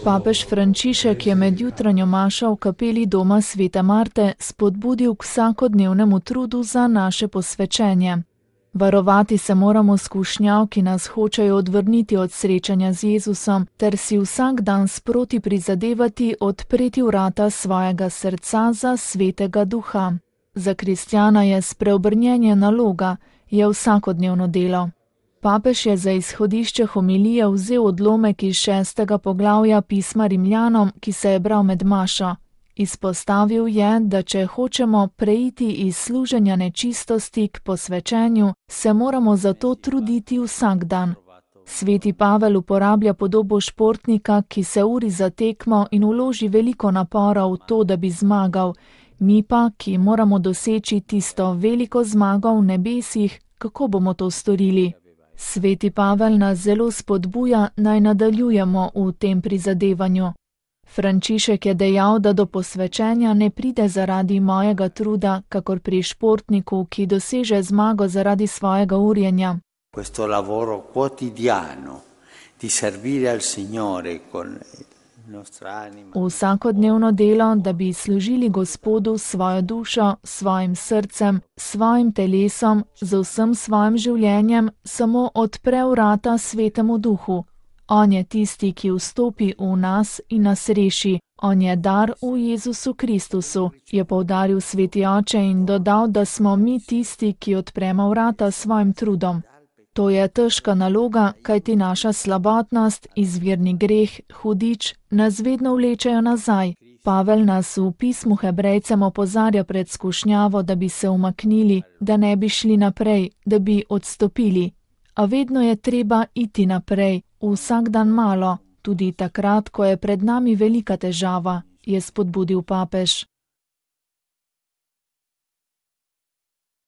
Papež Frančišek je med jutranjo mašo v kapeli doma Svete Marte spodbudil k vsakodnevnemu trudu za naše posvečenje. Varovati se moramo skušnjav, ki nas hočejo odvrniti od srečanja z Jezusom, ter si vsak dan sproti prizadevati odpreti vrata svojega srca za Svetega Duha. Za kristjana je spreobrnjenje naloga, je vsakodnevno delo. Papež je za izhodišče homilije vzel odlomek iz 6. poglavja pisma Rimljanom, ki se je bral med mašo. Izpostavil je, da če hočemo preiti iz služenja nečistosti k posvečenju, se moramo zato truditi vsak dan. Sveti Pavel uporablja podobo športnika, ki se uri za tekmo in vloži veliko napora v to, da bi zmagal. Mi pa, ki moramo doseči tisto veliko zmago v nebesih, kako bomo to storili? Sveti Pavel nas zelo spodbuja, naj nadaljujemo v tem prizadevanju. Frančišek je dejal, da do posvečenja ne pride zaradi mojega truda, kakor pri športniku, ki doseže zmago zaradi svojega urjenja. Questo lavoro quotidiano di servire al Signore con nostra anima. Vsakodnevno delo, da bi služili Gospodu s svojo dušo, svojim srcem, svojim telesom, z vsem svojim življenjem, samo odpre vrata Svetemu Duhu. On je tisti, ki vstopi v nas in nas reši. On je dar v Jezusu Kristusu, je poudaril Sveti Oče in dodal, da smo mi tisti, ki odpremo vrata s svojim trudom. To je težka naloga, kajti naša slabotnost, izvirni greh, hudič, nas vedno vlečejo nazaj. Pavel nas v pismu Hebrejcem opozarja pred skušnjavo, da bi se umaknili, da ne bi šli naprej, da bi odstopili. A vedno je treba iti naprej, vsak dan malo, tudi takrat, ko je pred nami velika težava, je spodbudil papež.